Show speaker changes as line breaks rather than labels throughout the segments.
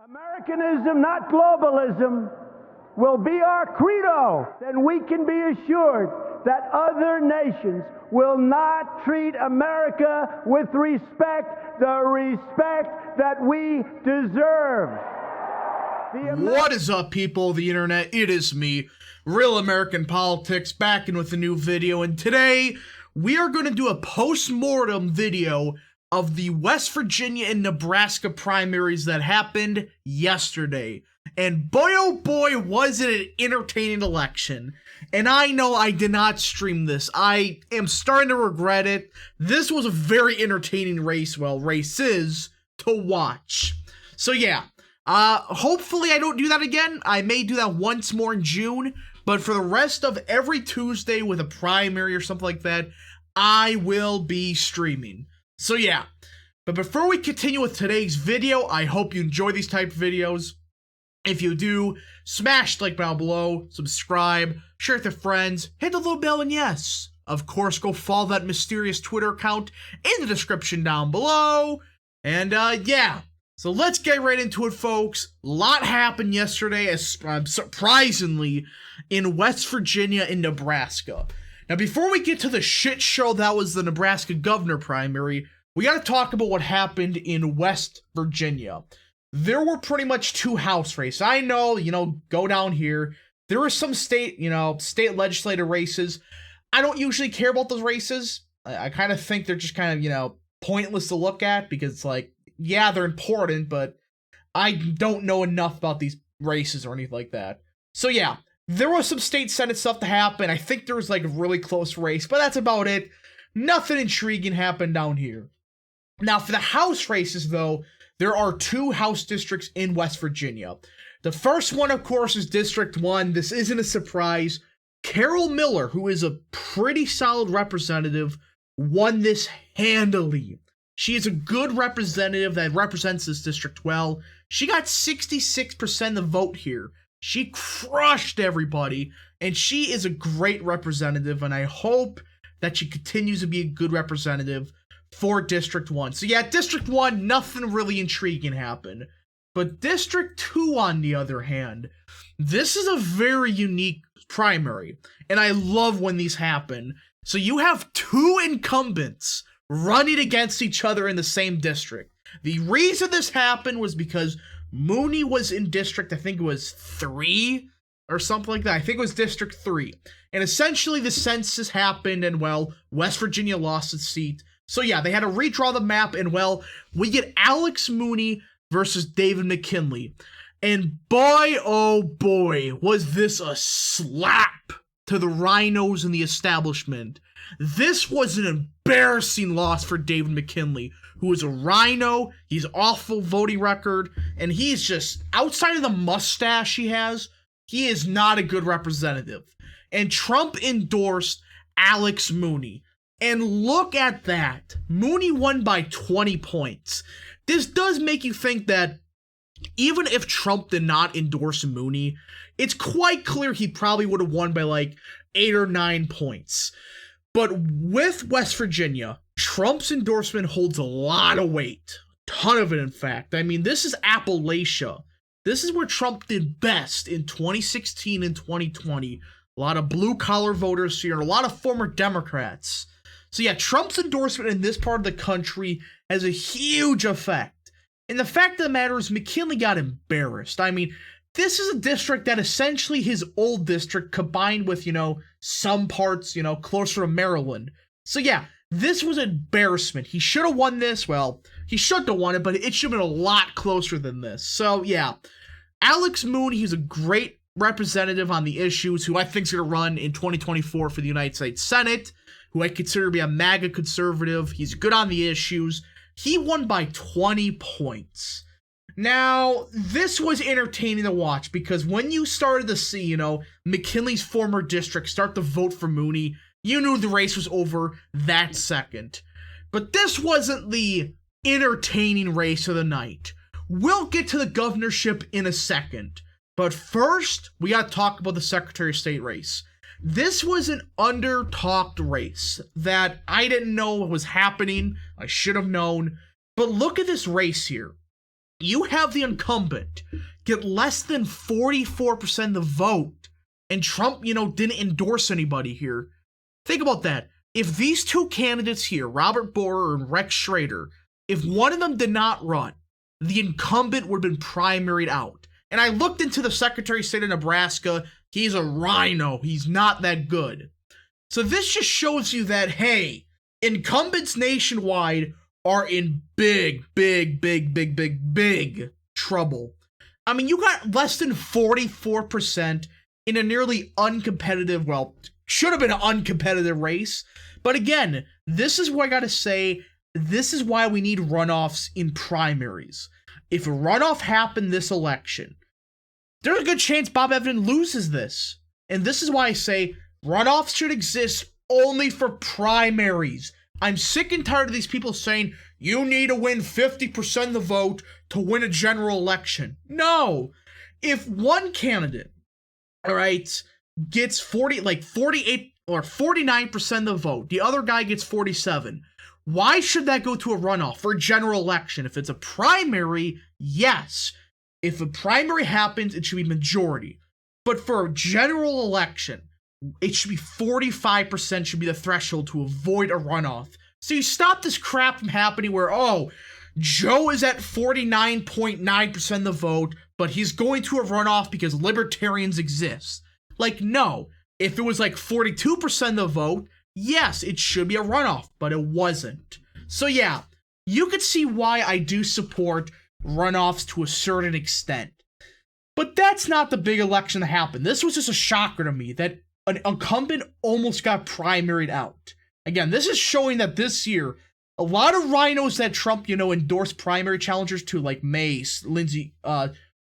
Americanism, not globalism, will be our credo. Then we can be assured that other nations will not treat America with respect, the respect that we deserve.
What is up, people of the internet? It is me, Real American Politics, back in with a new video, and today we are going to do a post-mortem video of the West Virginia and Nebraska primaries that happened yesterday. And boy oh boy, was it an entertaining election. And I know I did not stream this. I am starting to regret it. This was a very entertaining race, races to watch. So yeah, hopefully I don't do that again. I may do that once more in June, but for the rest of every Tuesday with a primary or something like that, I will be streaming. So yeah, but before we continue with today's video, I hope you enjoy these type of videos. If you do, smash the like button below, subscribe, share with your friends, hit the little bell, and yes, of course, go follow that mysterious Twitter account in the description down below. And yeah, so let's get right into it, folks. A lot happened yesterday, surprisingly, in West Virginia and Nebraska. Now, before we get to the shit show that was the Nebraska governor primary, we got to talk about what happened in West Virginia. There were pretty much two House races. I know, go down here. There were some state legislative races. I don't usually care about those races. I kind of think they're just kind of, pointless to look at because it's like, yeah, they're important, but I don't know enough about these races or anything like that. So yeah, there was some state senate stuff to happen. I think there was like a really close race, but that's about it. Nothing intriguing happened down here. Now for the House races though, there are two House districts in West Virginia. The first one, of course, is District 1. This isn't a surprise. Carol Miller, who is a pretty solid representative, won this handily. She is a good representative that represents this district well. She got 66% of the vote here. She crushed everybody, and she is a great representative, and I hope that she continues to be a good representative for District 1. So yeah, District 1, nothing really intriguing happened. But District 2, on the other hand, this is a very unique primary, and I love when these happen. So you have two incumbents running against each other in the same district. The reason this happened was because Mooney was in District, I think it was 3 or something like that. I think it was District 3. And essentially the census happened and, West Virginia lost its seat. So yeah, they had to redraw the map and, we get Alex Mooney versus David McKinley. And boy, oh boy, was this a slap to the RINOS and the establishment. This was an embarrassing loss for David McKinley, who is a RINO. He's awful voting record, and he's just, outside of the mustache he has, he is not a good representative. And Trump endorsed Alex Mooney. And look at that. Mooney won by 20 points. This does make you think that even if Trump did not endorse Mooney, it's quite clear he probably would have won by like 8 or 9 points. But with West Virginia, Trump's endorsement holds a lot of weight. A ton of it, in fact. I mean, this is Appalachia. This is where Trump did best in 2016 and 2020. A lot of blue-collar voters here, and a lot of former Democrats. So yeah, Trump's endorsement in this part of the country has a huge effect. And the fact of the matter is McKinley got embarrassed. I mean, this is a district that essentially his old district combined with, some parts, closer to Maryland. So yeah, this was an embarrassment. He should have won this. Well, he should have won it, but it should have been a lot closer than this. So yeah, Alex Mooney, he's a great representative on the issues, who I think is going to run in 2024 for the United States Senate, who I consider to be a MAGA conservative. He's good on the issues. He won by 20 points. Now, this was entertaining to watch because when you started to see, McKinley's former district start to vote for Mooney, you knew the race was over that second. But this wasn't the entertaining race of the night. We'll get to the governorship in a second. But first, we got to talk about the Secretary of State race. This was an under-talked race that I didn't know was happening. I should have known. But look at this race here. You have the incumbent get less than 44% of the vote, and Trump, didn't endorse anybody here. Think about that. If these two candidates here, Robert Borer and Rex Schrader, if one of them did not run, the incumbent would have been primaried out. And I looked into the Secretary of State of Nebraska. He's a rhino. He's not that good. So this just shows you that, hey, incumbents nationwide are in big trouble. I mean, you got less than 44% in a nearly uncompetitive, well, should have been an uncompetitive race. But again, this is what I gotta say. This is why we need runoffs in primaries. If a runoff happened this election, there's a good chance Bob Evans loses this. And this is why I say runoffs should exist only for primaries. I'm sick and tired of these people saying, you need to win 50% of the vote to win a general election. No. If one candidate, all right, gets 48 or 49% of the vote, the other guy gets 47, why should that go to a runoff for a general election? If it's a primary, yes. If a primary happens, it should be majority. But for a general election, it should be 45% should be the threshold to avoid a runoff. So you stop this crap from happening where, oh, Joe is at 49.9% of the vote, but he's going to a runoff because libertarians exist. Like, no. If it was like 42% of the vote, yes, it should be a runoff, but it wasn't. So yeah, you could see why I do support runoffs to a certain extent. But that's not the big election that happened. This was just a shocker to me that an incumbent almost got primaried out. Again, this is showing that this year, a lot of rhinos that Trump, endorsed primary challengers to, like Mace, Lindsey,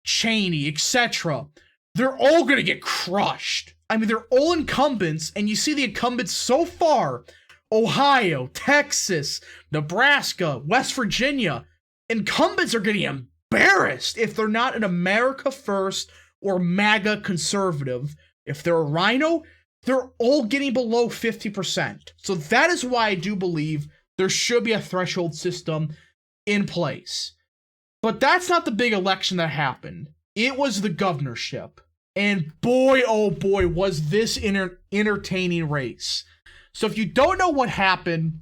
Cheney, etc., they're all going to get crushed. I mean, they're all incumbents, and you see the incumbents so far, Ohio, Texas, Nebraska, West Virginia, incumbents are getting embarrassed if they're not an America First or MAGA conservative. If they're a rhino, they're all getting below 50%. So that is why I do believe there should be a threshold system in place. But that's not the big election that happened. It was the governorship. And boy, oh boy, was this entertaining race. So if you don't know what happened,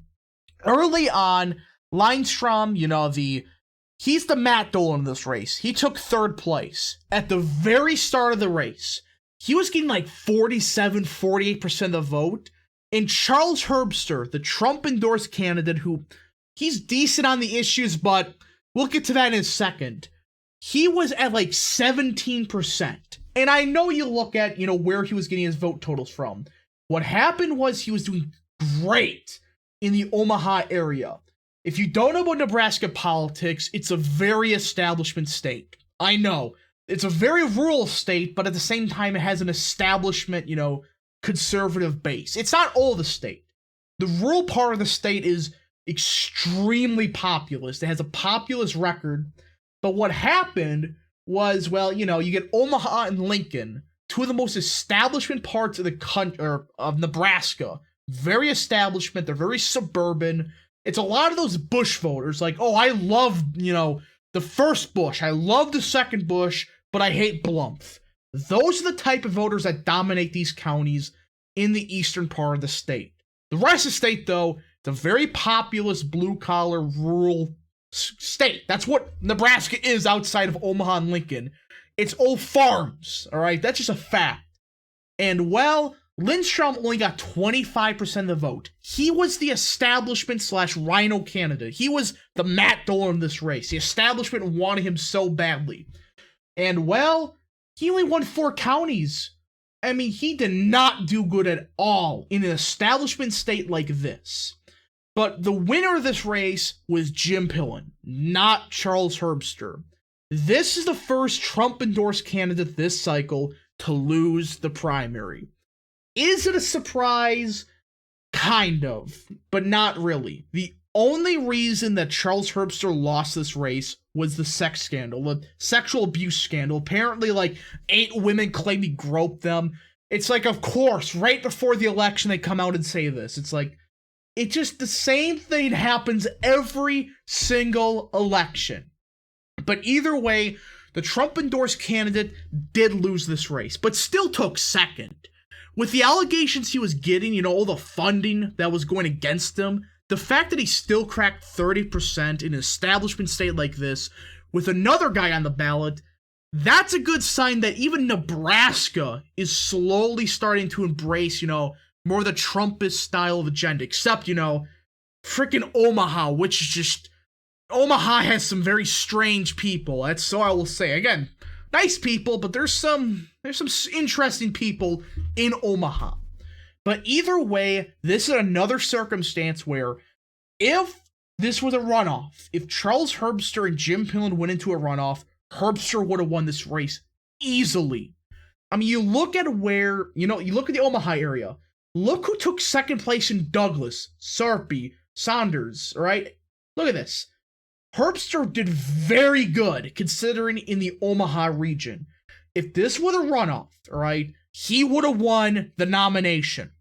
early on, Lindstrom, he's the Matt Dolan in this race. He took third place. At the very start of the race, he was getting like 48% of the vote. And Charles Herbster, the Trump-endorsed candidate, who he's decent on the issues, but we'll get to that in a second. He was at like 17%. And I know you look at, where he was getting his vote totals from. What happened was he was doing great in the Omaha area. If you don't know about Nebraska politics, it's a very establishment state. I know. It's a very rural state, but at the same time, it has an establishment, conservative base. It's not all the state. The rural part of the state is extremely populist. It has a populist record. But what happened was, well, you get Omaha and Lincoln, two of the most establishment parts of the country, or of Nebraska. Very establishment. They're very suburban. It's a lot of those Bush voters, like, oh, I love, the first Bush. I love the second Bush, but I hate Blumpf. Those are the type of voters that dominate these counties in the eastern part of the state. The rest of the state, though, it's a very populous, blue-collar, rural state. That's what Nebraska is outside of Omaha and Lincoln. It's all farms, all right? That's just a fact. And, well, Lindstrom only got 25% of the vote. He was the establishment / rhino candidate. He was the Matt Dolan in this race. The establishment wanted him so badly. And, well, he only won 4 counties. I mean, he did not do good at all in an establishment state like this. But the winner of this race was Jim Pillen, not Charles Herbster. This is the first Trump-endorsed candidate this cycle to lose the primary. Is it a surprise? Kind of, but not really. The only reason that Charles Herbster lost this race was the sex scandal, the sexual abuse scandal. Apparently, 8 women claim he groped them. It's like, of course, right before the election, they come out and say this. It's like, it's just the same thing happens every single election. But either way, the Trump-endorsed candidate did lose this race, but still took second. With the allegations he was getting, all the funding that was going against him, the fact that he still cracked 30% in an establishment state like this, with another guy on the ballot, that's a good sign that even Nebraska is slowly starting to embrace, more of the Trumpist style of agenda. Except, freaking Omaha, which is just... Omaha has some very strange people. That's so I will say. Again, nice people, but there's some interesting people in Omaha. But either way, this is another circumstance where if this was a runoff, if Charles Herbster and Jim Pillen went into a runoff, Herbster would have won this race easily. I mean, you look at where, you look at the Omaha area. Look who took second place in Douglas, Sarpy, Saunders, right? Look at this. Herbster did very good considering in the Omaha region. If this were a runoff, right, he would have won the nomination.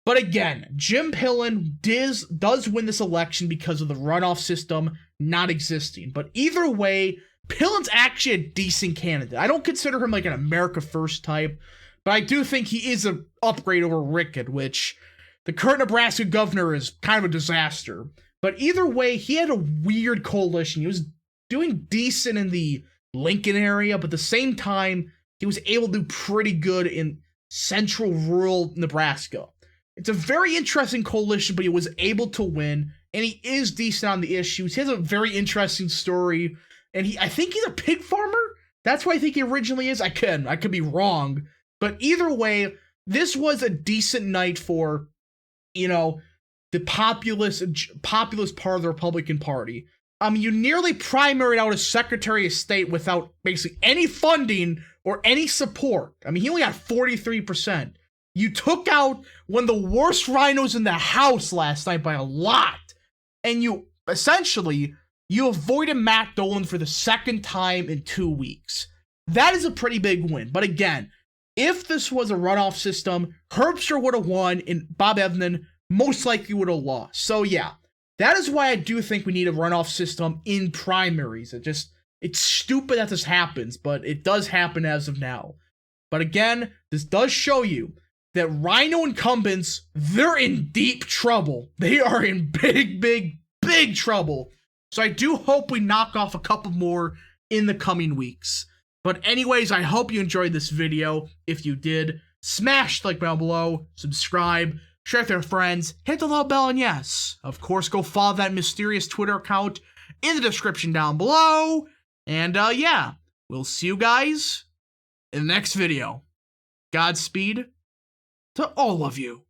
But again, Jim Pillen does win this election because of the runoff system not existing. But either way, Pillen's actually a decent candidate. I don't consider him like an America First type, but I do think he is an upgrade over Rickett, which the current Nebraska governor is kind of a disaster. But either way, he had a weird coalition. He was doing decent in the Lincoln area, but at the same time, he was able to do pretty good in central rural Nebraska. It's a very interesting coalition, but he was able to win, and he is decent on the issues. He has a very interesting story, and I think he's a pig farmer? That's what I think he originally is. I could be wrong. But either way, this was a decent night for, the populist part of the Republican Party. I mean, you nearly primaried out a Secretary of State without basically any funding or any support. I mean, he only got 43%. You took out one of the worst RINOs in the House last night by a lot. And you avoided Matt Dolan for the second time in 2 weeks. That is a pretty big win. But again, if this was a runoff system, Herbster would have won and Bob Evnen most likely would have lost. So yeah, that is why I do think we need a runoff system in primaries. It's stupid that this happens, but it does happen as of now. But again, this does show you that RINO incumbents, they're in deep trouble. They are in big, big, big trouble. So I do hope we knock off a couple more in the coming weeks. But anyways, I hope you enjoyed this video. If you did, smash the like button below, subscribe, share with your friends, hit the little bell, and yes, of course, go follow that mysterious Twitter account in the description down below. And yeah, we'll see you guys in the next video. Godspeed to all of you.